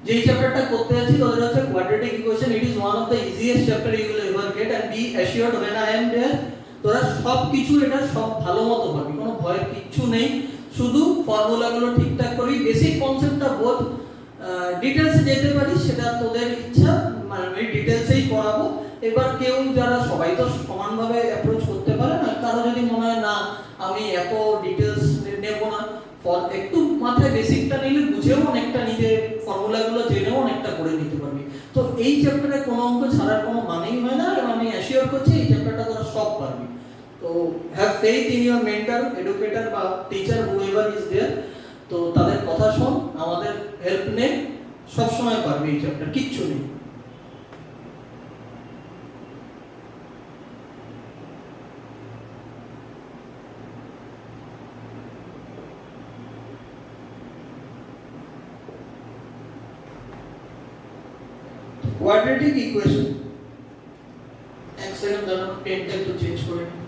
যেই চ্যাপ্টারটা করতে যাচ্ছি তাদের হচ্ছে quadratic equation. It is one of the easiest chapter you will ever get and be assured when I am there. তোরা সব কিছু এটা সব ভালো মতো পারবি, কোনো ভয়ের কিচ্ছু নেই। শুধু ফর্মুলাগুলো ঠিকঠাক করবি, বেসিক কনসেপ্টটা বোধ ডিটেইলসে যেতে পারিস সেটা তোদের ইচ্ছা, মানে আমি ডিটেইলসেই পড়াবো। এবার কেউ যারা সবাই তো সমানভাবে অ্যাপ্রোচ করতে পারে না, কারো যদি মনে হয় না আমি এত ডিটেইলস নেব না, একটু মাথায় বেসিকটা নিলে বুঝেও অনেকটা নিজে ফর্মুলাগুলো জেনেও অনেকটা করে নিতে পারবি। তো এই চ্যাপ্টারে কোনো অঙ্ক ছাড়ার কোনো মানেই হয় না, এবং আমি অ্যাসিওর করছি এই চ্যাপ্টারটা তোরা সব পারবি। তো have faith in your mentor, educator বা টিচার হুএভার ইজ देयर। তো তাদের কথা শোন, আমাদের হেল্প নে, সব সময় পারবি এই চ্যাপ্টার, কিচ্ছু নেই। কোয়াড্রেটিক ইকুয়েশন, এক সেকেন্ড দাঁড়াও, পেনটা একটু চেঞ্জ করে নিই।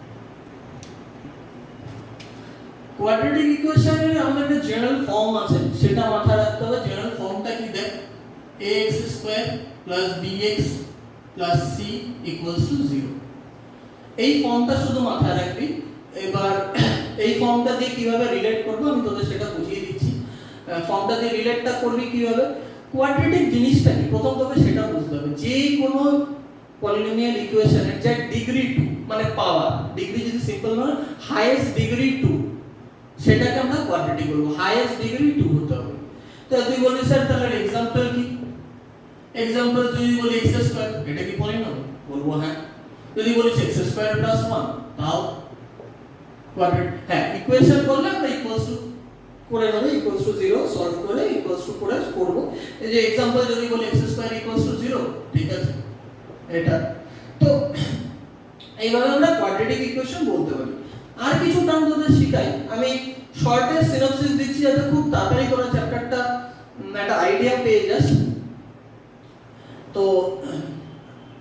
কোয়াড্রেটিক ইকুয়েশনের আমাদের একটা জেনারেল ফর্ম আছে, সেটা মাথায় রাখতে হবে। জেনারেল ফর্মটা কি দেখ, ax square plus bx plus c equals to 0। এই ফর্মটা শুধু মাথায় রাখবি। এবার এই ফর্মটা দিয়ে কিভাবে রিলেট করব আমি তোদের সেটা বুঝিয়ে দিচ্ছি। ফর্মটা দিয়ে রিলেটটা করবি কিভাবে, কোয়াড্রেটিক জিনিসটা কি প্রথম তোকে সেটা বুঝতে হবে। যে কোনো পলিনোমিয়াল ইকুয়েশনের যে ডিগ্রি 2 মানে পাওয়ার, ডিগ্রি যদি সিম্পল মানে হাইয়েস্ট ডিগ্রি 2, সেটাকে আমরা কোয়াড্রেটিক বলবো। হাইয়েস্ট ডিগ্রি 2 হতে হবে। তো তুই বলবি স্যার তাহলে एग्जांपल কি, एग्जांपल যদি বলি x স্কয়ার, এটা কি পলিনোমিয়াল? বলবো হ্যাঁ। যদি বলি x স্কয়ার প্লাস 1, তাও কোয়াড্রেটিক। হ্যাঁ, ইকুয়েশন বললে আমরা ইকুয়ালস টু করে নেব, ইকুয়ালস টু 0 সলভ করে ইকুয়ালস টু করে করব। এই যে एग्जांपल যদি বলি x স্কয়ার ইকুয়ালস টু 0, ঠিক আছে এটা। তো এইভাবে আমরা কোয়াড্রেটিক ইকুয়েশন বলতে পারি। আর কিছু টার্ম তোদের শিখাই, আমি শর্টে সিনপসিস দিচ্ছি যাতে খুব তাড়াতাড়ি তোরা চ্যাপ্টারটা একটা আইডিয়া পেয়ে যাস। তো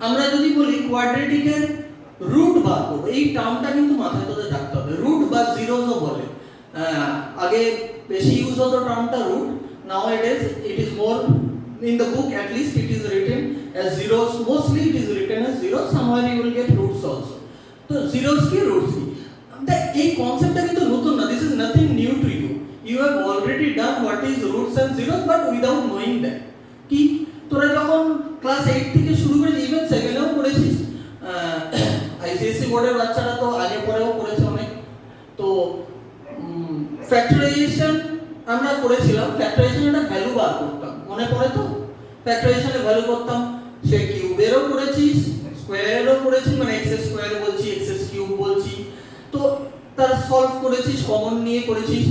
আমরা যদি বলি কোয়াড্রেটিকের রুট বার করব, এই টার্মটা কিন্তু মাথায় তোদের রাখতে হবে। রুট বা জিরোসও বলে, আগে বেশি ইউজ হতো টার্মটা root, now it is more in the book, at least it is written as zeros, mostly it is written as zeros, somewhere you will get roots also. So zeros ki roots ki এই কনসেপ্টটা কিন্তু নতুন না, this is nothing new to you. You have already done what is roots and zeros but without knowing that. কি তোরা যখন class 8 থেকে শুরু করে ইভেন 7 এও পড়েছিস, আইসিএসসি বোর্ডের বাচ্চারা তো আগে পরেও পড়েছে অনেক। তো ফ্যাক্টরাইজেশন আমরা করেছিলাম, ফ্যাক্টরাইজেশনের একটা ভ্যালু বার করতাম, মনে পড়ে তো? ফ্যাক্টরাইজেশনের ভ্যালু করতাম, সে কিউবেরও করেছিস, স্কয়ারেরও করেছিস, মানে x স্কয়ার বলছি, x কিউব বলছি। তো তার সলভ করেছিস, কমন নিয়ে করেছিস,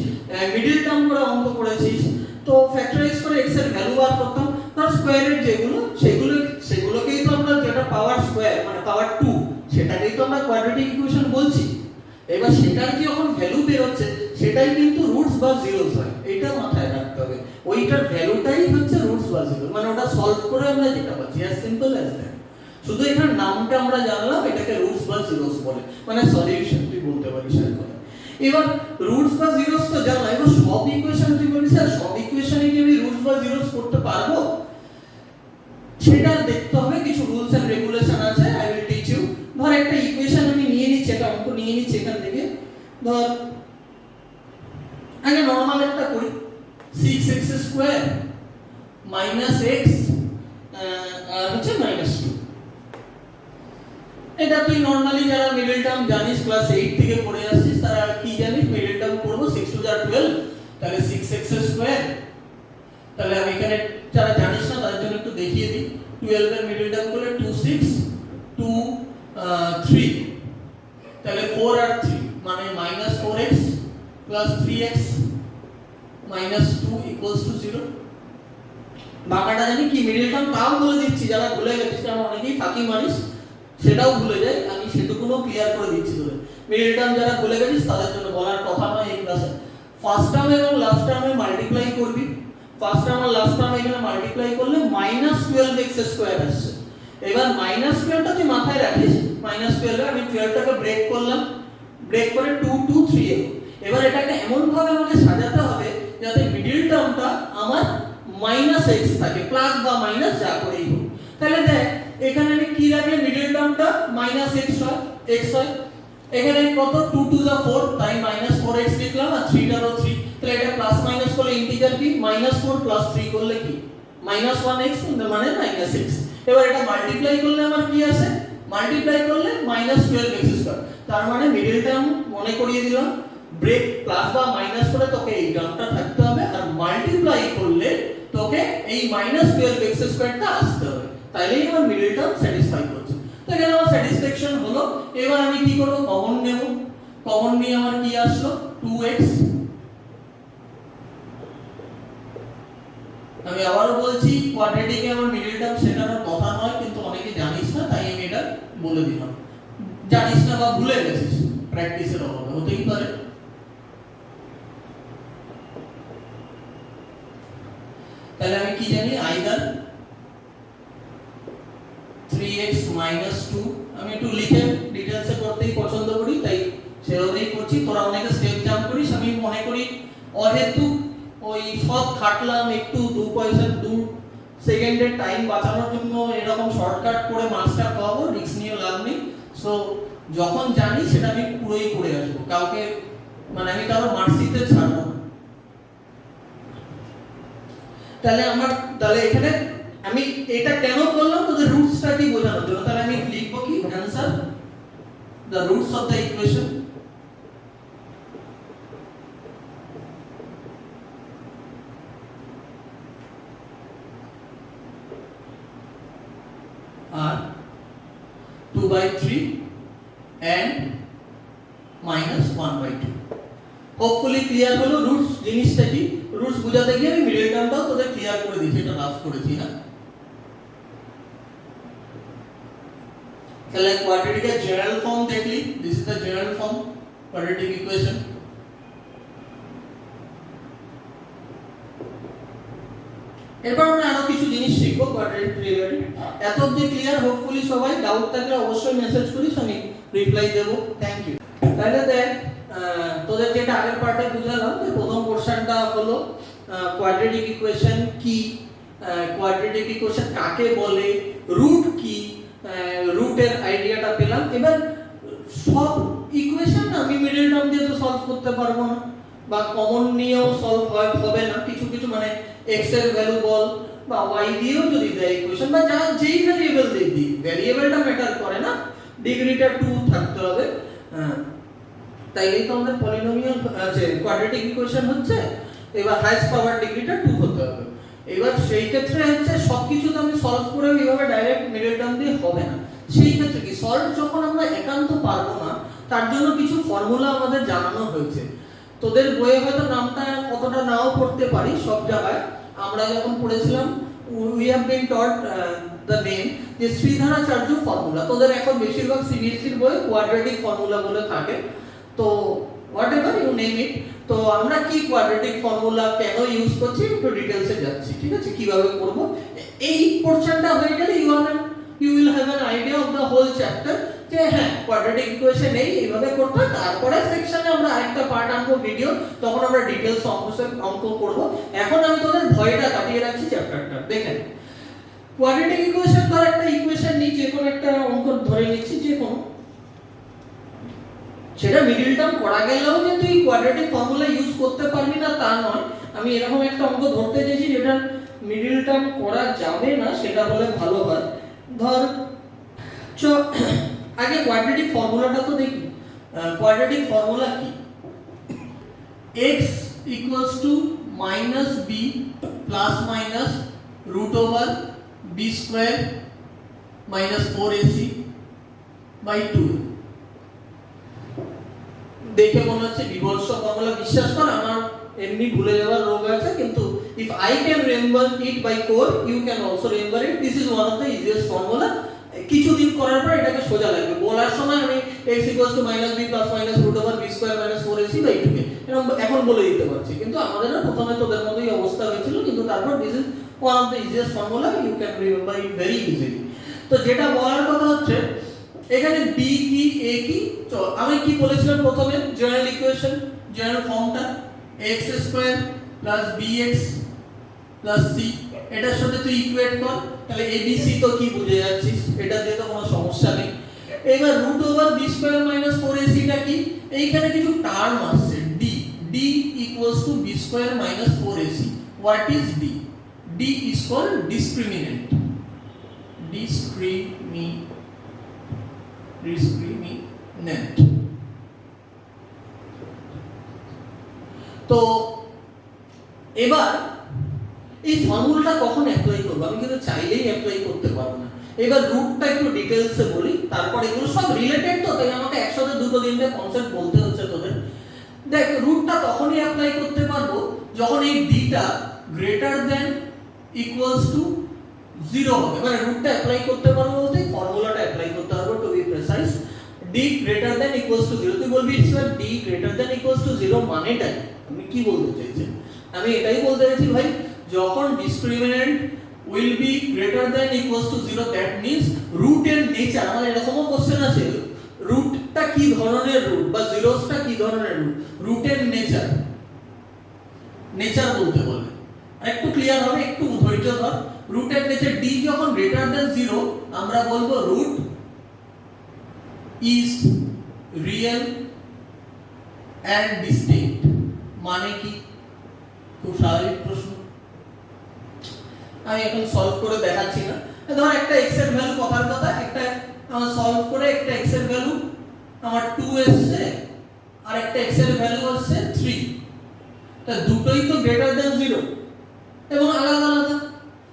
মিডল টার্ম করে অঙ্ক করেছিস। তো ফ্যাক্টরাইজ করে x এর ভ্যালু বার করতাম, তার স্কয়ারের যেগুলো সেগুলোকেই তো আমরা, যেটা পাওয়ার স্কয়ার মানে পাওয়ার 2, সেটাকেই তো আমরা কোয়াড্রেটিক ইকুয়েশন বলছি। এবার সেটার যখন ভ্যালু বের হচ্ছে সেটাই কিন্তু রুটস বা জিরোস হয়, এটা মাথায় রাখতে হবে। ওইটার ভ্যালুটাই হচ্ছে রুটস বা জিরো, মানে ওটা সলভ করে আমরা যেটা পাচ্ছি, as simple as that। শুধু এখানে নামটা আমরা জানলাম, এটাকে রুটস বা জিরোস বলে, মানে সলিউশন তুই বলতে পারিস আর কথা। এবার রুটস বা জিরোস তো জানা, এবার সব ইকুয়েশন তুই বলিস স্যার সব ইকুয়েশনে কি আমি রুটস বা জিরোস করতে পারবো, সেটা দেখতে হবে। কিছু রুলস এন্ড রেগুলেশন আছে, আই উইল টিচ ইউ। ধর একটা ইকুয়েশন আমি নিয়ে নিচ্ছি, একটা অঙ্ক নিয়ে নিচ্ছি এখান থেকে। ধর আগে নরমাল একটা করি, 6x স্কয়ার মাইনাস x আর হচ্ছে মাইনাস 2। এটা তুই নরমালি যারা মিডল টার্ম জানিস, ক্লাস 8 থেকে পড়ে আসছিস, তারা কি জানিস, মিডল টার্ম করব 6 টু দা 12, তাহলে 6x স্কয়ার। তাহলে আমি এখানে যারা জানিস না তাদের জন্য একটু দেখিয়ে দিই, 12 এর মিডল টার্ম করলে 2 6 2 3, তাহলে 4 আর 3 মানে minus 4x plus 3x minus 2 equals to 0। বাকিটা জানি কি মিডল টার্ম, তাও বলে দিচ্ছি, যারা ভুলে গেছিস, কারণ অনেকেই ফাঁকি মারিস, সেটাও ভুলে যায়, আমি সেটুকুও ক্লিয়ার করে দিচ্ছি তোদের। মিডল টার্ম যারা ভুলে গেছিস তাদের জন্য বলার কথা নয় এই ক্লাসে। ফার্স্ট টার্ম এবং লাস্ট টার্মে মাল্টিপ্লাই করবি, ফার্স্ট টার্ম আর লাস্ট টার্ম এখানে মাল্টিপ্লাই করলে -12x স্কয়ার আসছে। এবার -12টা তুই মাথায় রাখিস, -12 এ আমি 12টাকে ব্রেক করলাম, ব্রেক করে 2 2 3 এ। এবার এটাকে এমন ভাবে আমাকে সাজাতে হবে যাতে মিডল টার্মটা আমার মাইনাস এক্স থাকে, প্লাস বা মাইনাস যা করেই হোক। তাহলে দেখ এখানে আমি কি রাখলে মিডল টার্মটা মাইনাস এক্স হয়, এখানে কত 2 টু দা 4 তাই মাইনাস 4x লিখলাম, আর 3 টারও 3, তাহলে এটা প্লাস মাইনাস করলে ইন্টিজার কি মাইনাস 4 প্লাস 3 করলে কি মাইনাস 1x মানে মাইনাস x। এবার এটা মাল্টিপ্লাই করলে আমার কি আসে, মাল্টিপ্লাই করলে মাইনাস 12x স্কয়ার, তার মানে মিডল টার্ম মনে করিয়ে দিলাম, ব্রেক প্লাস বা মাইনাস করে তোকে এই টার্মটা থাকতে হবে, আর মাল্টিপ্লাই করলে তোকে এই মাইনাস 12x স্কয়ারটা আসতে হবে, তাইলেই আমার মিডল টার্ম স্যাটিসফাই করছে। তো এখানে আমার স্যাটিসফ্যাকশন হলো। এবার আমি কি করব, কমন নেব, কমন নিয়ে আমার কি আসলো 2x। আমি আবারও বলছি কোয়াড্রেটিকে আমার মিডল টার্ম শেখানোর কথা নয়, কিন্তু অনেকে জানিস না তাই আমি এটা বলে দিলাম, জানিস না বা ভুলে গেছিস প্র্যাকটিসের অভাবে, হতেই পারে। তাহলে আমি কি জানি, আইদার 3x minus 2, আমি একটু লিখে ডিটেইলসে করতেই পছন্দ করি তাই সেভাবেই করছি। তোরা অনেকে স্টেপ জাম্প করিস, আমি মনে করি অহেতুক ওই সব খাটলাম একটু 2 পয়সা 2 সেকেন্ডের টাইম বাঁচানোর জন্য এরকম শর্টকাট করে মাস্টার পাবো, রিস্ক নিয়ে লাভ নেই। সো যখন জানি সেটা আমি পুরোই করে আসবো, কাউকে মানে আমি কারো মার্সিতে ছাড়বো না। তাহলে এখানে আমি এটা কেন করলাম, তোদের রুটসটা কি বোঝানোর জন্য। তাহলে আমি লিখবো কি answer the roots of the equation are 2/3 and minus 1/2। Hopefully clear হলো রুটস জিনিসটা কি। রুটস বোঝাতে গিয়ে আমি মিডল টার্মটাও তোদের ক্লিয়ার করে দিয়েছি, এটা রাফ করেছি না। তাহলে কোয়াড্রেটিকের জেনারেল ফর্ম দেখলি, this is the general form quadratic equation. এরপর আমরা আরো কিছু জিনিস শিখবো কোয়াড্রেটিক রিলেটেড। এত অবধি ক্লিয়ার? হোপফুলি সবাই ডাউট থাকলে অবশ্যই মেসেজ করিস, আমি রিপ্লাই দেব। Thank you. তাহলে দেখ তোদের যেটা আগের পার্টে বুঝালাম যে প্রথম পোরশনটা হলো কোয়াড্রেটিক ইকুয়েশন কি, কোয়াড্রেটিক ইকুয়েশন কাকে বলে, রুট কি, রুটের আইডিয়াটা পেলাম। এবার সব ইকুয়েশন আমি মিডল টার্ম দিয়ে তো সলভ করতে পারবো না, বা কমন নিয়েও সলভ হবে না। কিছু কিছু মানে x এর ভ্যালু বল বা y দিয়েও যদি দেয় ইকুয়েশন, বা যা যেই ভ্যারিয়েবল দিই, ভ্যারিয়েবলটা ম্যাটার করে না, ডিগ্রিটা 2 থাকতে হবে। তাইলেই তো আমাদের পলিনোমিয়াল আছে, কোয়াড্রেটিক ইকুয়েশন হচ্ছে। এবার হাইয়েস্ট পাওয়ার ডিগ্রিটা 2 হতে হবে। এবার সেই ক্ষেত্রে হচ্ছে সবকিছু তো আমি সলভ করে এইভাবে ডাইরেক্ট মিডল টার্ম দিয়ে হবে না। সেই ক্ষেত্রে কি সলভ যখন আমরা একান্ত পারবো না, তার জন্য কিছু ফর্মুলা আমাদের জানানো হয়েছে। তোদের বইয়ে হয়তো নামটা কতটা নাও পড়তে পারি সব জায়গায়। আমরা যখন পড়েছিলাম we have been taught the name যে শ্রীধরাচার্য ফর্মুলা। তোদের এখন বেশিরভাগ সিবিএসসির বই কোয়াড্রেটিক ফর্মুলা বলে থাকে, তো হোয়াটএভার ইউ নেম ইট। তো আমরা কি কোয়াড্রেটিক ফর্মুলা কেন ইউজ করছি একটু ডিটেইলসে যাচ্ছি, ঠিক আছে, কিভাবে করব। এই পোরশনটা হয়ে গেলে you will have an idea of the whole chapter যে হ্যাঁ কোয়াড্রেটিক ইকুয়েশন এইভাবে করতে হয়। তারপরে সেকশনে আমরা আরেকটা পার্ট আনবো ভিডিও, তখন আমরা ডিটেইলস অঙ্ক করব। এখন আমি তোদের ভয়টা কাটিয়ে রাখছি চ্যাপ্টারটা। দেখেন কোয়াড্রেটিক ইকুয়েশন, ধর একটা ইকুয়েশন নিই, যে কোনো একটা অঙ্ক ধরে নিচ্ছি, যে কোনো, সেটা মিডল টার্ম করা গেলেও যে তুই কোয়াড্রেটিক ফর্মুলা ইউজ করতে পারবি না তা নয়। আমি এরকম একটা অঙ্ক ধরতে চাইছি যেটা মিডল টার্ম করা যাবে না, সেটা হলে ভালো হয়। ধর আগে কোয়াড্রেটিক ফর্মুলাটা তো দেখি। কোয়াড্রেটিক ফর্মুলা কি, x equals to minus b plus minus root over b square minus 4ac by 2। দেখে মনে হচ্ছে বিভৎস ফর্মুলা, বিশ্বাস কর আমার এমনি ভুলে যাওয়ার রোগ আছে, কিন্তু if I can remember it by core you can also remember it. This is one of the easiest formula. কিছুদিন করার পর এটাকে সোজা লাগবে। বলার সময় আমি x equals to minus b plus minus root over b square minus 4ac by 2 এরকম এখন বলে দিতে পারছি, কিন্তু আমাদের না প্রথমে তোদের মতোই অবস্থা হয়েছিল, কিন্তু তারপর this is one of the easiest formula, you can remember it very easily. তো যেটা বলার কথা হচ্ছে এখানে b কি a কি, তো আমি কি বলেছিলাম প্রথমে, জেনারেল ইকুয়েশন, জেনারেল ফর্মটা x square plus bx plus C, এটার সাথে তুই ইকুয়েট কর, তাহলে এবিসি তো কি বুঝে যাচ্ছিস, এটা দিয়ে তো কোনো সমস্যা নেই। এবার root over B square minus 4ac টা কি, এইখানে কিছু টার্ম আসছে D, D equals to B square minus 4ac। What is D? D is called discriminant, discriminant. তো এবার এই ফর্মুলাটা কখন অ্যাপ্লাই করব? আমি কিন্তু চাইলেই অ্যাপ্লাই করতে পারবো না। এবার রুটটা একটু ডিটেইলসে বলি, তারপর এগুলো সব রিলেটেড, তো তাই আমাকে একসাথে দুটো তিনটে কনসেপ্ট বলতে হচ্ছে তোদের। দেখ, রুটটা তখনই অ্যাপ্লাই করতে পারবো যখন এই ডিটা গ্রেটার দ্যান ইকুয়ালস টু 0 হবে। মানে রুটটা অ্যাপ্লাই করতে পারবো বলতে ফর্মুলাটা অ্যাপ্লাই করতে পারবো, to be precise D greater than equals to 0। তুই বলবি sir D greater than equals to 0 মানেটা কি? আমি কি বলতে চাইছি? আমি এটাই বলতে চাইছি ভাই, যখন discriminant will be greater than equals to 0, that means root এর নেচার, আমার এরকমও কোশ্চেন আছে, রুটটা কি ধরনের রুট বা জিরোসটা কি ধরনের রুট, রুটের নেচার, নেচার বলতে বলে একটু ক্লিয়ার হবে, একটু ধৈর্য ধর। রুটের নেচার ডি যখন গ্রেটার দ্যান 0, আমরা বলবো root is real and distinct. মানে কি? খুব স্বাভাবিক প্রশ্ন, আমি এখন সলভ করে দেখাচ্ছি না। ধর একটা x এর ভ্যালু কথার কথা, একটা আমার সলভ করে একটা x এর ভ্যালু আমার 2 এসেছে, আর একটা x এর ভ্যালু হচ্ছে 3। তা দুটোই তো গ্রেটার দ্যান 0 এবং আলাদা আলাদা।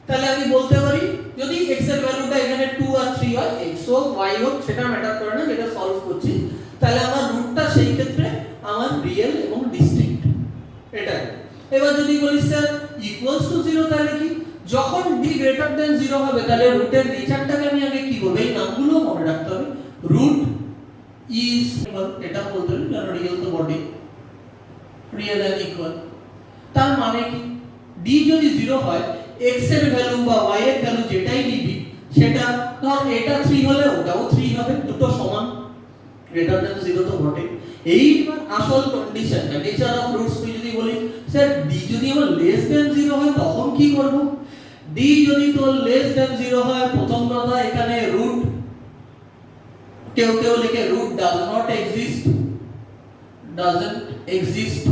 তাহলে আমি বলতে পারি যদি x এর ভ্যালুটা এখানে 2 আর 3 হয়, x হোক y হোক সেটা ম্যাটার করে না, যেটা সলভ করছি, তাহলে আমার রুটটা সেই ক্ষেত্রে আমার রিয়েল এবং ডিস্টিংক্ট। এটাই। এবার যদি বলি স্যার ইকুয়ালস টু 0, তাহলে কি? যখন d গ্রেটার দ্যান 0 হবে, তাহলে রুটের নেচারটাকে আমি আগে কি বলবো, এই নামগুলো মনে রাখতে হবে। রুট ইজ, এটা বলতে হবে কারণ রিয়েল তো বটে, রিয়েল এন্ড ইকুয়াল। তার মানে কি? d যদি 0 হয়, x এর ভ্যালু বা y এর ভ্যালু যেটাই নিবি, সেটা ধর এটা 3 হলে ওটাও 3 হবে, দুটো সমান, গ্রেটার দ্যান 0 তো বটে। এইবার আসল কন্ডিশনটা, নেচার অফ রুটস, তুই যদি বলি স্যার d যদি আমার লেস দ্যান 0 হয় তখন কি করব? d যদি তোর লেস দ্যান 0 হয়, প্রথম কথা এখানে রুট, কেউ কেউ লিখে root does not exist, doesn't exist,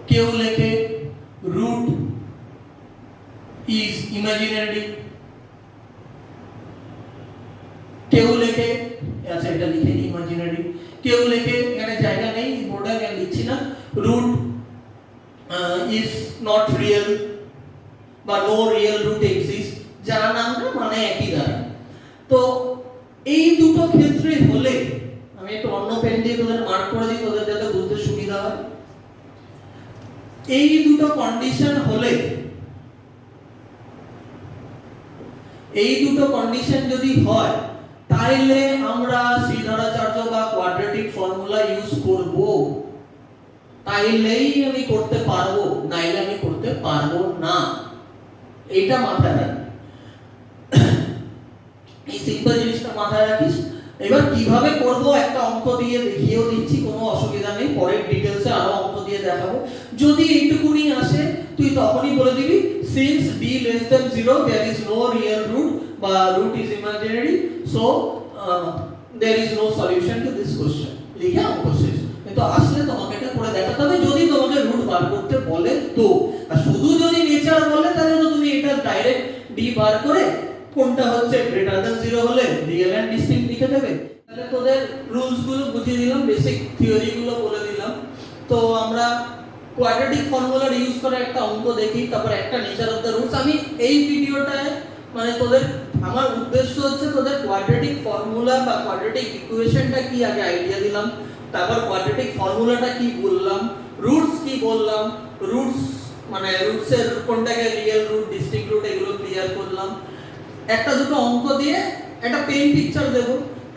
কেউ লেখে রুট ইজ ইমাজিনারি, কেউ লেখে, আচ্ছা এটা লিখে ইমাজিনারি, কেউ লেখে, এখানে জায়গা নেই বোর্ডে আমি লিখছি না, রুট ইজ নট রিয়েল বা নো রিয়েল রুট এক্সিস্ট, যারা নামটা মানে একই দাঁড়ায়। তো এই দুটো ক্ষেত্রে হলে, আমি একটু অন্য পেন দিয়ে তোদের মার্ক করে দিই তোদের যাতে বুঝতে সুবিধা হয়। এই দুটো কন্ডিশন হলে, এই দুটো কন্ডিশন যদি হয়, তাইলে আমরা শ্রীধরাচার্য বা কোয়াড্রেটিক ফর্মুলা ইউজ করব। তাইলেই আমি করতে পারবো, নাইলে আমি করতে পারবো না, এইটা মাথায় রাখবি। এই সিম্পল জিনিসটা মাথায় রাখিস। এবার কিভাবে করব একটা অঙ্ক দিয়ে দেখিয়েও দিচ্ছি, কোনো অসুবিধা নেই, পরের ডিটেইলসে আরো অঙ্ক দিয়ে দেখাবো। যদি এইটুকুনি আসে তুই তখনই বলে দিবি since d less than 0 there is no real root বা root is imaginary, so there is no solution to this question, লিখে অঙ্ক শেষ। কিন্তু আসলে তোমাকে এটা করে দেখাতে হবে যদি তোমাকে রুট বার করতে বলে তো। আর শুধু যদি নেচার বলে তাহলে তো তুমি এটা ডাইরেক্ট d বার করে কোনটা হচ্ছে গ্রেটার দ্যান 0 হলে রিয়েল এন্ড ডিস্টিংক্ট লিখে দেবে। তাহলে তোদের রুলস গুলো বুঝিয়ে দিলাম, বেসিক থিওরি গুলো বলে দিলাম। তো আমরা কোয়াড্রেটিক ফর্মুলার ইউজ করে একটা অঙ্ক দেখি, তারপর একটা নেচার অফ দ্য রুটস। আমি এই ভিডিওটায় মানে তোদের, আমার উদ্দেশ্য হচ্ছে তোদের কোয়াড্রেটিক ফর্মুলা বা কোয়াড্রেটিক ইকুয়েশনটা কি আগে আইডিয়া দিলাম, তারপর কোয়াড্রেটিক ফর্মুলাটা কি বললাম, রুটস কি বললাম, রুটস মানে রুটসের কোনটাকে রিয়েল রুট, ডিস্টিংক্ট রুট, এগুলো ক্লিয়ার করলাম। একটা দুটো অঙ্ক দিয়ে একটা পেন পিকচার দেব,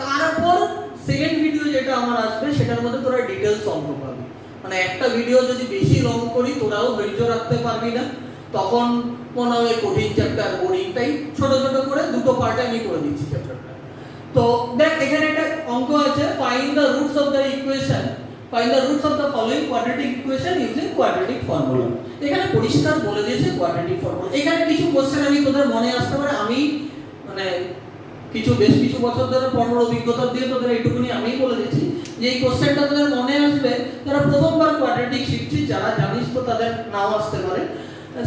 তারপর সেকেন্ড ভিডিও যেটা আমার আসবে সেটার মধ্যে তোরা ডিটেইলস অঙ্ক পাবি। মানে একটা ভিডিও যদি বেশি লং করি তোরাও ধৈর্য রাখতে পারবি না, তখন মনে হবে কঠিন চ্যাপ্টার বোরিং, তাই ছোট ছোট করে দুটো পার্টে আমি করে দিচ্ছি চ্যাপ্টারটা। তো দেখ এখানে একটা অঙ্ক আছে, find the roots of the equation, find the roots of the following quadratic equation using quadratic formula. এখানে পরিষ্কার বলে দিয়েছে কোয়াড্রেটিক ফর্মুলা। এখানে কিছু কোশ্চেন আমি তোদের মনে আসতে পারে, আমি মানে বেশ কিছু বছর ধরে পড়ার অভিজ্ঞতা দিয়ে তোদের এইটুকুনি আমি বলে দিচ্ছি যে এই কোশ্চেনটা তোদের মনে আসবে যারা প্রথমবার কোয়াড্রেটিক শিখছিস, যারা জানিস তো তাদের নাও আসতে পারে।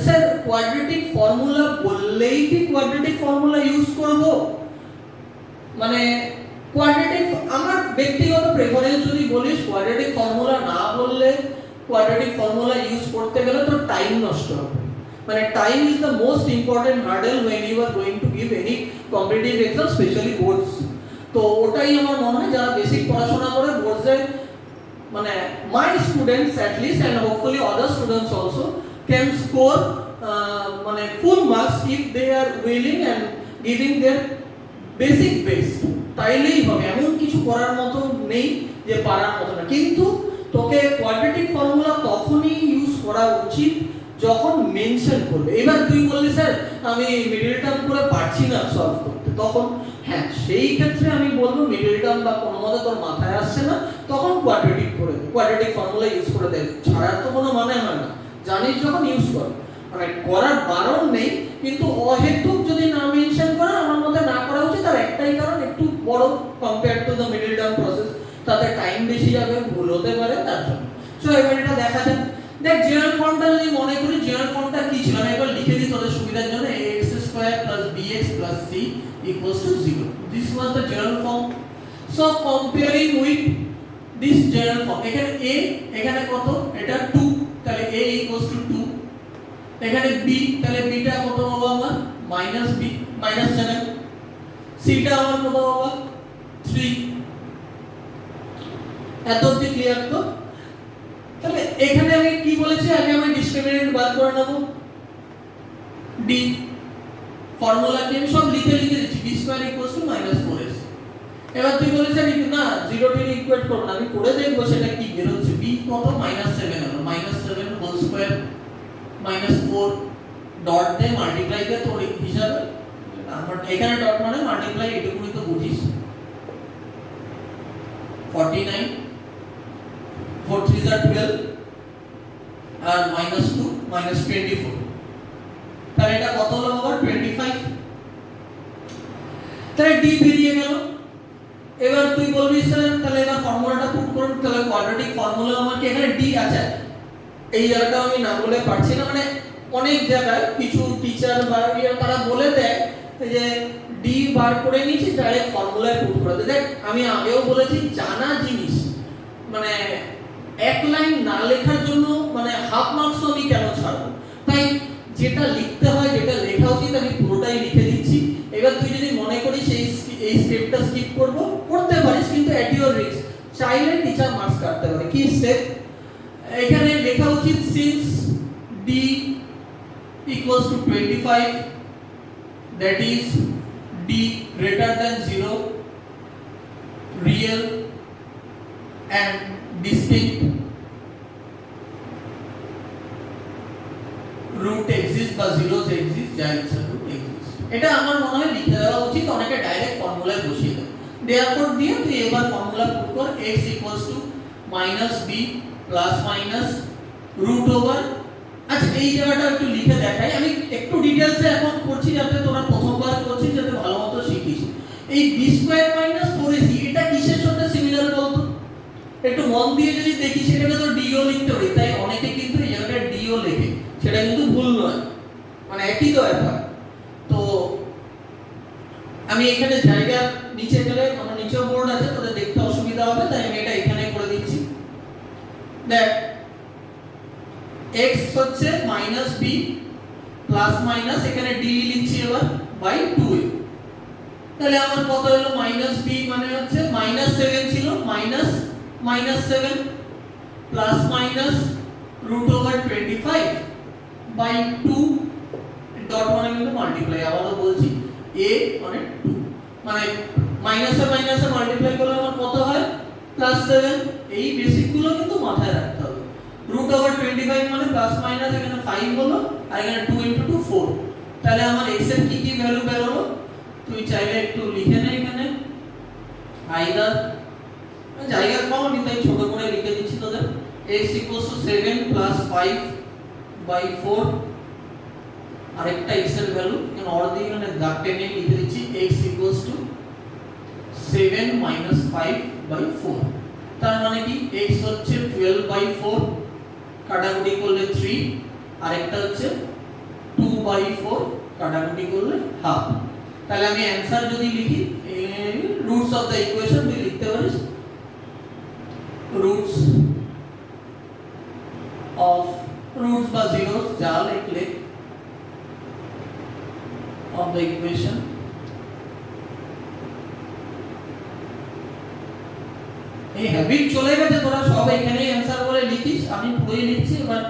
স্যার কোয়াড্রেটিক ফর্মুলা বললেই কি কোয়াড্রেটিক ফর্মুলা ইউজ করব? মানে কোয়াড্রেটিক আমার ব্যক্তিগত প্রেফারেন্স যদি বলিস, কোয়াড্রেটিক ফর্মুলা না বললে কোয়াড্রেটিক ফর্মুলা ইউজ করতে গেলে তো টাইম নষ্ট হবে। মানে time is the most important hurdle when you are going to give any competitive exam, especially boards। তো ওটাই আমার মনে হয় যারা বেসিক পড়াশোনা করে বোর্ডসে, মানে my students at least and hopefully other students also can score মানে full marks if they are willing and giving their basic best। তাইলেই হবে, এমন কিছু করার মতো নেই যে পারার মতো না। কিন্তু তোকে কোয়াড্রেটিক ফর্মুলা তখনই ইউজ করা উচিত যখন মেনশন করবে। এবার তুই বললি স্যার আমি মিডল টার্ম করে পারছি না সলভ করতে, তখন হ্যাঁ সেই ক্ষেত্রে আমি বলবো মিডল টার্ম বা কোনো মতে তোর মাথায় আসছে না, তখন কোয়াড্রেটিক করে দে, কোয়াড্রেটিক ফর্মুলা ইউজ করে দে, ছাড়ার তো কোনো মানে হয় না। জানিস যখন ইউজ কর, মানে করার বারণ নেই, কিন্তু অহেতুক যদি না মেনশন করা আমার মতে না করা উচিত। আর একটাই কারণ, একটু বড় compare to the middle term process, তাতে টাইম বেশি যাবে, ভুল হতে পারে, তার জন্য। সো এবার এটা দেখা যাক। দেখ জেনারেল ফর্মটা যদি মনে করি, জেনারেল ফর্মটা কি ছিল আমি একবার লিখে দিই তোদের সুবিধার জন্য। ax square plus bx plus c equals to 0. This was the general form. So comparing with this general form, এখানে a এখানে কত, এটা 2, তাহলে a equals to 2। এখানে b, তাহলে b টা কত পাবো আমরা -b -7। c টা আমার কত পাবো 3। এত অবধি ক্লিয়ার তো? তাহলে এখানে আমি কি বলেছি, আগে আমি ডিসক্রিমিনেন্ট বার করে নেব। d ফর্মুলা কি আমি সব লিখে দিচ্ছি, b square equals to -4ac। এবার তুই বলেছিস না 0 টি ইকুয়েট করব না, আমি করে দেখব সেটা কি বের হচ্ছে। b কত -7 হলো, -7 হোল স্কয়ার -4 ডট দিয়ে মাল্টিপ্লাই দিয়ে তোর হিসাবে আমার এখানে ডট মানে মাল্টিপ্লাই, এটুকুই তো বুঝিস। 49 4 3 are 12 আর -2 -24, তাহলে এটা কত হলো বাবা 25। তাহলে d বেরিয়ে গেল। এবার তুই বলবি স্যার তাহলে এবার ফর্মুলাটা পুট করুন, তাহলে কোয়াড্রেটিক ফর্মুলা আমাকে এখানে d আছে, এই জায়গাটা আমি না বলে পারছি না। মানে অনেক জায়গায় কিছু টিচার বা তারা বলে দেয় যে d বার করে নিয়েছিস ডাইরেক্ট ফর্মুলায় পুট করে দে। দেখ আমি আগেও বলেছি জানা জিনিস মানে এক লাইন না লেখার জন্য মানে হাফ মার্কস আমি কেন ছাড়বো, তাই যেটা লিখতে হয় যেটা লেখা উচিত আমি পুরোটাই লিখে দিচ্ছি। এবার তুই যদি মনে করিস এই স্টেপটা স্কিপ করব, করতে পারিস, কিন্তু এট ইওর রিস্ক। চাইলে টিচার মার্কস কাটতে পারে। কি স্টেপ এখানে লেখা উচিত, since d equals to 25 that is d greater than 0 real and distinct root exist বা zeros exist, যা ইচ্ছা root exist। এটা আমার মনে হয় লিখে দেওয়া উচিত, অনেকে ডাইরেক্ট ফর্মুলায় বসিয়ে দেয়। therefore দিয়ে তুই এবার ফর্মুলা পুট কর, x equals to -b plus minus root over। আচ্ছা এই জায়গাটা একটু লিখে দেখাই, আমি একটু ডিটেইলসে এখন করছি যাতে তোরা প্রথমবার করছিস যাতে ভালোমতো শিখিস। এই b স্কয়ার -4ac এটা কিসের সাথে সিমিলার বলতো, একটু মন দিয়ে যদি দেখি সেটাকে তো ডিও লিখতে হবে, তাই অনেকে কিন্তু এই জায়গাটা ডিও লেখে, সেটা কিন্তু ভুল নয়, মানে একই তো ব্যাপার। তো আমি এখানে জায়গা নিচে গেলে আমার নিচেও বোর্ড আছে, তোদের দেখতে অসুবিধা হবে, তাই আমি এটা এখানে করে দিচ্ছি। দেখ x হচ্ছে -b প্লাস মাইনাস, এখানে d লিখছি এবার বাই 2a। তাহলে আমার কত হলো -b মানে হচ্ছে -7 ছিল, -7 প্লাস মাইনাস √25 বাই 2 ডট মানে কিন্তু মাল্টিপ্লাই, আবারও বলছি a মানে 2, মানে মাইনাসে মাইনাসে মাল্টিপ্লাই করলে আমার কত হয় +7। এই বেসিকগুলো কিন্তু মাথায় রাখতে হবে। √25 মানে প্লাস মাইনাস এখানে 5 হলো আর এখানে 2 * 2 4। তাহলে আমার x এর কি কি ভ্যালু বের হলো, তুই চাইলে একটু লিখে নে এখানে, আইদার জায়গা কম, আমি তাই ছোট করে লিখে দিচ্ছি তোদের। x = 7 + 5/4 আরেকটা x এর ভ্যালু এখানে অর দিয়ে এখানে দাগ টেনে লিখে দিচ্ছি x = 7 - 5/4। তার মানে কি x হচ্ছে 12/4, কাটাকুটি করলে 3, আরেকটা হচ্ছে 2/4, কাটাকুটি করলে হাফ। তাহলে আমি অ্যানসার যদি লিখি, রুটস অফ দ্য ইকুয়েশন তুই লিখতে পারিস রুটস বা জিরোস যা লিখলে of the equation এই হ্যাবিট চলে গেছে, তোরা সব এখানে অ্যানসার বলে লিখিস, আমি পুরোই লিখছি, এবার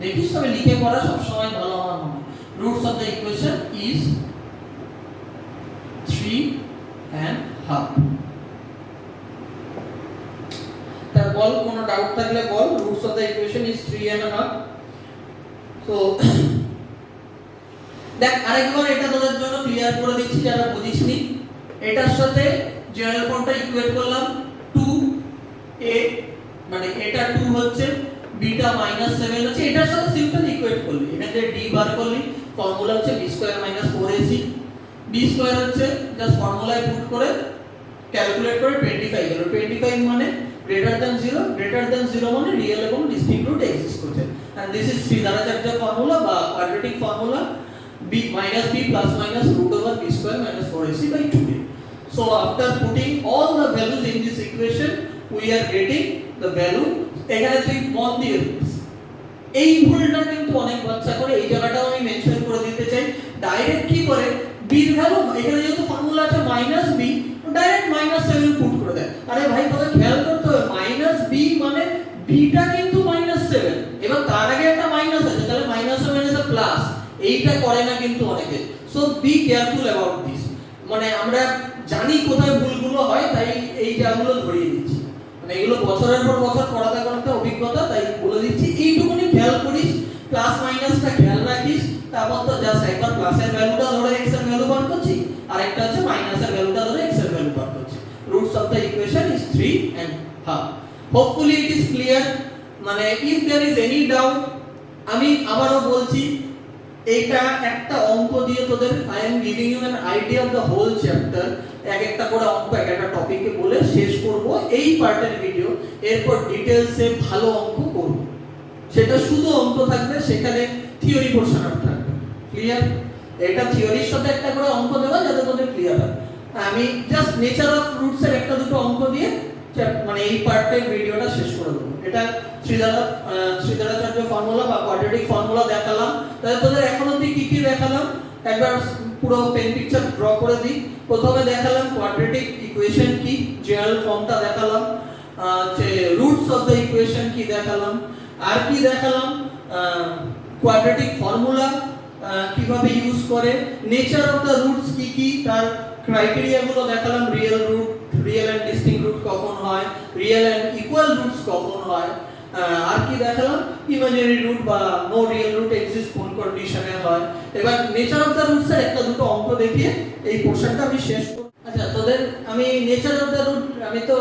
দেখিস তবে লিখে পড়া সব সময় ভালো আমার মনে। Roots of the equation is 3.5। তার বল, কোনো ডাউট থাকলে বল। Roots of the equation is 3.5। তো দেখ আরেকবার এটা তোদের জন্য ক্লিয়ার করে দিচ্ছি যারা বুঝিসনি। এটার সাথে জেনারেল ফর্মটা ইকুয়েট করলাম 2a, মানে এটা 2 হচ্ছে, বিটা -7 হচ্ছে, এটার সাথে সিম্পল ইকুয়েট করলি, এটাকে d বার করলি, ফর্মুলা হচ্ছে b² - 4ac। b স্কয়ার হচ্ছে জাস্ট ফর্মুলায় পুট করে ক্যালকুলেট করে 25 হলো। 25 মানে গ্রেটার দ্যান 0 মানে রিয়েল এবং ডিসটিংক্ট রুট এক্সিস্ট করছে। এন্ড দিস ইজ শ্রীধরাচার্য ফর্মুলা বা quadratic formula, b minus b plus minus root over b square minus 4ac by 2a. So after putting all the values in this equation, we are getting the value। এখানে তুই মন দিয়ে এই ভুলটা কিন্তু অনেক বাচ্চা করে, এই জায়গাটাও আমি মেনশন করে দিতে চাই। ডাইরেক্ট কি করে b এর ভ্যালু, এখানে যেহেতু ফর্মুলা আছে -b, ডাইরেক্ট -7 পুট করে দেয়। আরে ভাই তোকে খেয়াল করতে হবে -b মানে b টা কিন্তু -7, এবার তার আগে একটা মাইনাস আছে, তাহলে -7 is a প্লাস, এইটা করে না কিন্তু অনেকে। So be careful about this. মানে আমরা জানি কোথায় ভুলগুলো হয়, তাই এই জায়গাগুলো ধরিয়ে দিচ্ছি। মানে এগুলো বছরের পর বছর পড়াতে পড়াতে অভিজ্ঞতা, তাই বলে দিচ্ছি এইটুকুনি খেয়াল করিস, প্লাস মাইনাসটা খেয়াল রাখিস। তারপর তো জাস্ট একবার প্লাসের ভ্যালুটা ধরে x এর ভ্যালু বার করছি, আর একটা হচ্ছে মাইনাসের ভ্যালুটা ধরে x এর ভ্যালু বার করছি। Roots of the equation is 3.5। Hopefully it is clear. মানে if there is any doubt, আমি আবারো বলছি, এইটা একটা অঙ্ক দিয়ে তোদের I am giving you an idea of the whole chapter. এক একটা করে অঙ্ক এক একটা টপিকে বলে শেষ করব এই পার্টের ভিডিও। এরপর ডিটেইলসে ভালো অঙ্ক করব, সেটা শুধু অঙ্ক থাকবে, সেখানে থিওরি পোরশন আর থাকবে। ক্লিয়ার? এটা থিওরির সাথে একটা করে অঙ্ক দেওয়া যাতে তোদের ক্লিয়ার হয়। আমি জাস্ট নেচার অফ রুটস এর একটা দুটো অঙ্ক দিয়ে মানে এই পার্টের ভিডিওটা শেষ করে দেব। এটা শ্রীধরাচার্য ফর্মুলা বা কোয়াড্রেটিক ফর্মুলা দেখালাম। তাহলে তোদের এখন অবধি কি কি দেখালাম একবার পুরো পেন পিকচার ড্র করে দিই। প্রথমে দেখালাম কোয়াড্রেটিক ইকুয়েশন কি, জেনারেল ফর্মটা দেখালাম, যে রুটস অফ দ্য ইকুয়েশন কি দেখালাম, আর কি দেখালাম কোয়াড্রেটিক ফর্মুলা কিভাবে ইউজ করে, নেচার অফ দ্য রুটস কি কি, তার ক্রাইটেরিয়া গুলো দেখালাম, real root, real and distinct root কখন হয়, রিয়েল এন্ড ইকুয়াল রুটস কখন হয়, আর কি দেখালাম ইমাজিনারি রুট বা নো রিয়েল রুট এক্সিস্ট কোন কন্ডিশনে হয়। এবার নেচার অফ দ্য রুটস এর একটা দুটো অঙ্ক দেখিয়ে এই পোরশনটা আমি শেষ করব। আচ্ছা তোদের আমি নেচার অফ দ্য রুট, আমি তো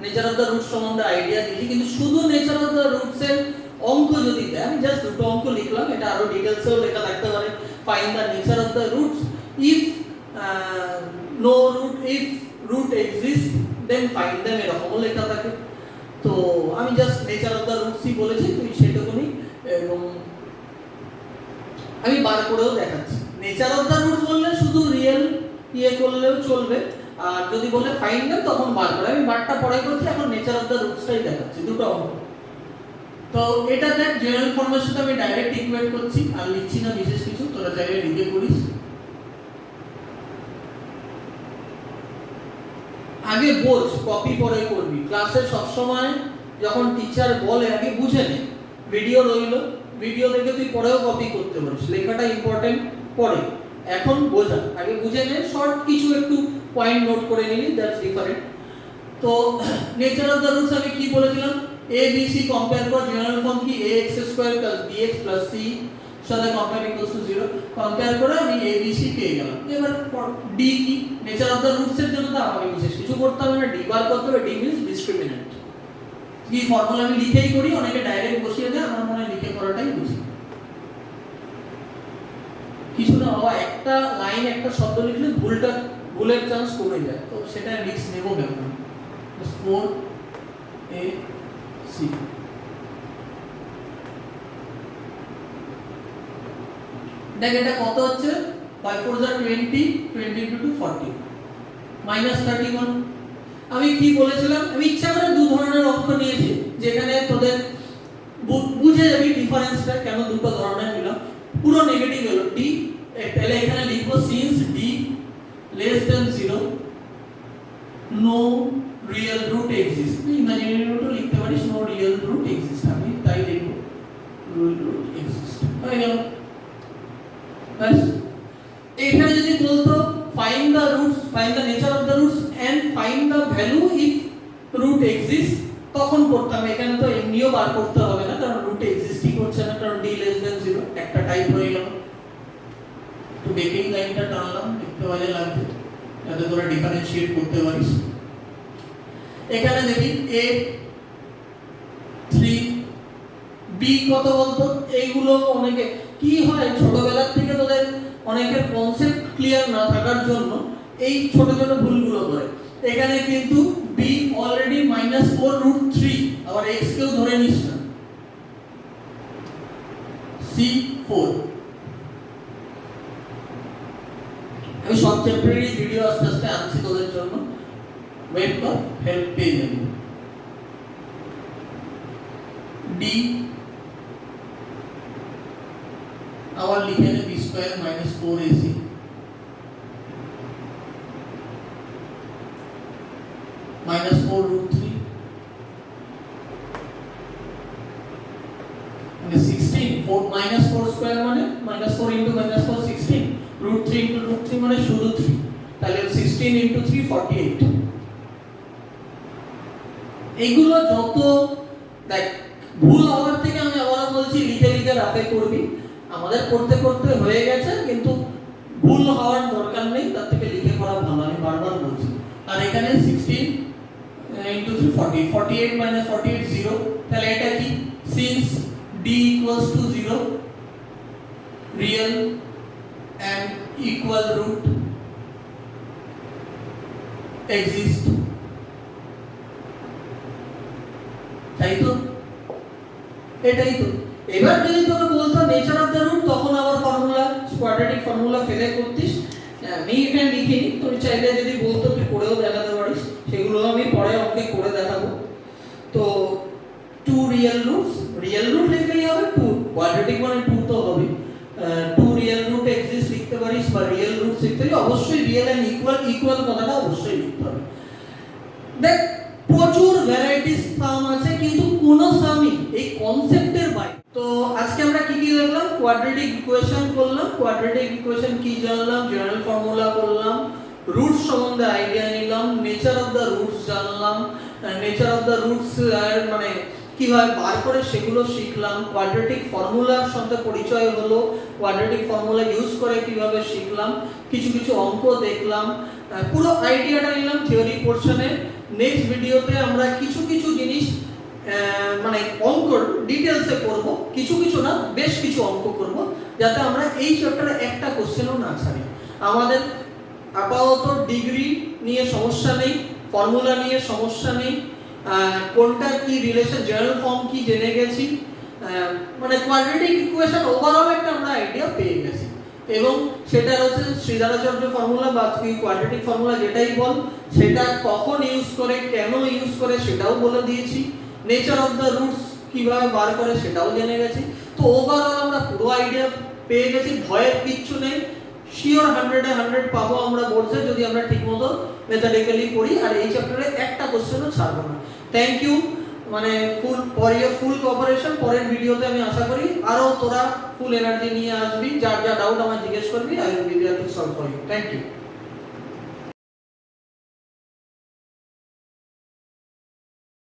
নেচার অফ দ্য রুট সম্বন্ধে আইডিয়া দিয়েছি, কিন্তু শুধু নেচার অফ দ্য রুটস এর অঙ্ক যদি দেয়, আমি জাস্ট দুটো অঙ্ক লিখলাম, এটা আরো ডিটেইলসেও লেখা থাকতে পারে। Find the nature of the roots if no root, if root exist then find them, এরকমও লেখা থাকে। তো আমি জাস্ট নেচার অফ দ্য রুটসই বলেছি, তুই সেটুকুনি এবং আমি বার করেও দেখাচ্ছি। নেচার অফ দ্য রুটস বললে শুধু রিয়েল ইয়ে করলেও চলবে, আর যদি বলে ফাইন্ড देम তখন বার করে। আমি বারটা পরে করছি, এখন নেচার অফ দ্য রুটসটাই দেখাচ্ছি, দুটো অঙ্ক। তো এটা দেখ জেনারেল ফর্মের সাথে আমি ডাইরেক্ট ইকুয়েট করছি, আর লিখছি না বিশেষ কিছু, তোরা চাইলে লিখে করিস। আগে বোঝ, কপি পরে করবি। ক্লাসে সব সময় যখন টিচার বলে আগে বুঝে নে, ভিডিও রইলো, ভিডিও দেখে তুই পরেও কপি করতে পারিস, লেখাটা ইম্পর্টেন্ট পরে, এখন বোঝা, আগে বুঝে নে, শর্ট কিছু একটু পয়েন্ট নোট করে নিলি, দ্যাটস ডিফারেন্ট। তো নেচার অফ দ্য রুটস আমি কি বলেছিলাম, a b c কম্পেয়ার কর, জেনারেল ফর্ম কি ax² + bx + c সাথে কম্পেয়ার ইকুয়ালস টু 0 কম্পেয়ার করে আমি a b c পেয়ে গেলাম। এবার d কি নেচার অফ দ্য রুটস এর জন্য তো আমাকে বিশেষ কিছু করতে হবে না, d বার করতে হবে। d means discriminant. কি ফর্মুলা আমি লিখেই করি, অনেকে ডাইরেক্ট বসিয়ে দেয়, আমার মনে হয় লিখে করাটাই উচিত। কিছু না বাবা, একটা লাইন একটা শব্দ লিখলে ভুলের চান্স কমে যায়, তো সেটা রিস্ক নেব কেন। 4 a c দেখ এটা কত হচ্ছে, 5 4 যা 20, 20 into 2 40 -31। আমি কি বলেছিলাম, আমি ইচ্ছা করে দু ধরনের অঙ্ক নিয়েছি, যেখানে তোদের বুঝে যাবি ডিফারেন্সটা কেন দুটো ধরনের নিলাম। পুরো নেগেটিভ হলো d, তাহলে এখানে লিখবো সিন্স d less than 0 no real root exists। Imaginary রুটও লিখতে পারিস, no real root exists, আমি তাই লিখবো real root exists। হয়ে গেল। বাস এখানে যদি বলতো find the roots, find the nature of the roots and find the value if root exists, তখন করতাম। এখানে তো এমনিও বার করতে হবে না, কারণ রুট এক্সিস্টই করছে না, কারণ d less than 0 একটা টাইপ হয়ে গেল। তো বেকিং লাইনটা টানলাম, দেখতে ভালো লাগবে, যাতে তোরা ডিফারেন্সিয়েট করতে পারিস। এখানে দেখি a 3 b কত বলতো, এইগুলো অনেকে কি হয় ছোটবেলা থেকে তোদের অনেকের কনসেপ্ট ক্লিয়ার না থাকার জন্য এই ছোট ছোট ভুলগুলো করে। এখানে কিন্তু b অলরেডি -4√3, আবার x কেও ধরে নিস না, c 4। আমি সব চ্যাপ্টারেরই ভিডিও আস্তে আস্তে আনছি তোদের জন্য, ওয়েট কর, হেল্প পেয়ে যাবি। d আবার লিখে নে b² - 4ac -4√3 মানে 16, 4 -4 স্কয়ার মানে -4 * -4 16, √3 * √3 মানে শুধু 3, তাহলে 16 * 3 48। এইগুলো যত দেখ ভুল হওয়ার থেকে আমি আবারও বলছি লিখে লিখে রাফে করবি। আমাদের করতে করতে হয়ে গেছে, কিন্তু ভুল হওয়ার দরকার নেই, তার থেকে লিখে করা ভালো, আমি বারবার বলছি। আর এখানে 16 * 3 40, 48 - 48 0, তাহলে এটা কি, since d equals to 0 real and equal root exist, তাই তো, এটাই তো। এবার যদি তোকে বলতো নেচার অফ দ্য রুট, তখন আবার ফর্মুলা কোয়াড্রেটিক ফর্মুলা ফেলে করতিস। আমি এখানে লিখিনি, তুমি চাইলে যদি বলতো তুই করেও দেখাতে পারিস, সেগুলো আমি পরে অঙ্কে করে দেখাবো। তো 2 রিয়েল রুটস, রিয়েল রুট লিখলেই হবে, 2 কোয়াড্রেটিক মানে 2 তো হবে। 2 রিয়েল রুট এক্সিস্ট লিখতে পারিস, বা রিয়েল রুটস লিখতে হলে অবশ্যই রিয়েল এন্ড ইকুয়াল কথাটা অবশ্যই লিখতে হবে। দেখ প্রচুর ভ্যারাইটিস সাম আছে, কিন্তু কোন সামই এই কনসেপ্টের বাইরে। তো আজকে আমরা কি কি দেখলাম, কোয়াড্রেটিক ইকুয়েশন করলাম, কোয়াড্রেটিক ইকুয়েশন কি জানলাম, জেনারেল ফর্মুলা করলাম, রুটস সম্বন্ধে আইডিয়া নিলাম, নেচার অফ দ্য রুটস জানলাম, নেচার অফ দ্য রুটস মানে কিভাবে বার করে সেগুলো শিখলাম, কোয়াড্রেটিক ফর্মুলার সাথে পরিচয় হলো, কোয়াড্রেটিক ফর্মুলা ইউজ করে কিভাবে শিখলাম, কিছু কিছু অঙ্ক দেখলাম, পুরো আইডিয়াটা নিলাম থিওরি পোরশনে। নেক্সট ভিডিওতে আমরা কিছু কিছু জিনিস মানে অঙ্ক ডিটেইলসে করব, কিছু কিছু না বেশ কিছু অঙ্ক করব, যাতে আমরা এই চ্যাপ্টারে একটা কোশ্চেনও না ছাড়ি। আমাদের আপাতত ডিগ্রি নিয়ে সমস্যা নেই, ফর্মুলা নিয়ে সমস্যা নেই, কোনটা কি রিলেশন, জেনারেল ফর্ম কি জেনে গেছি, মানে কোয়াড্রেটিক ইকুয়েশন ওভারঅল একটা আমরা আইডিয়া পেয়ে গেছি। এবং সেটা হচ্ছে শ্রীধরাচার্য ফর্মুলা বা তুই কোয়াড্রেটিক ফর্মুলা যেটাই বল, সেটা কখন ইউজ করে, কেন ইউজ করে সেটাও বলে দিয়েছি। নেচার অফ দ্য রুটস কিভাবে বার করে সেটাও জেনে গেছি। তো ওভারঅল আমরা পুরো আইডিয়া পেয়ে গেছি, ভয়ের কিচ্ছু নেই। শিওর 100 এ 100 পাবো আমরা বোর্ডে, যদি আমরা ঠিকমতো মেথডিক্যালি পড়ি, আর এই চ্যাপ্টারে একটা কোশ্চেনও ছাড়বো না। থ্যাংক ইউ, মানে ফুল কোঅপারেশন। পরের ভিডিওতে আমি আশা করি আরো তোরা ফুল এনার্জি নিয়ে আসবি, যা যা ডাউট আমার জিজ্ঞেস করবি, I will be there to solve for you. Thank you.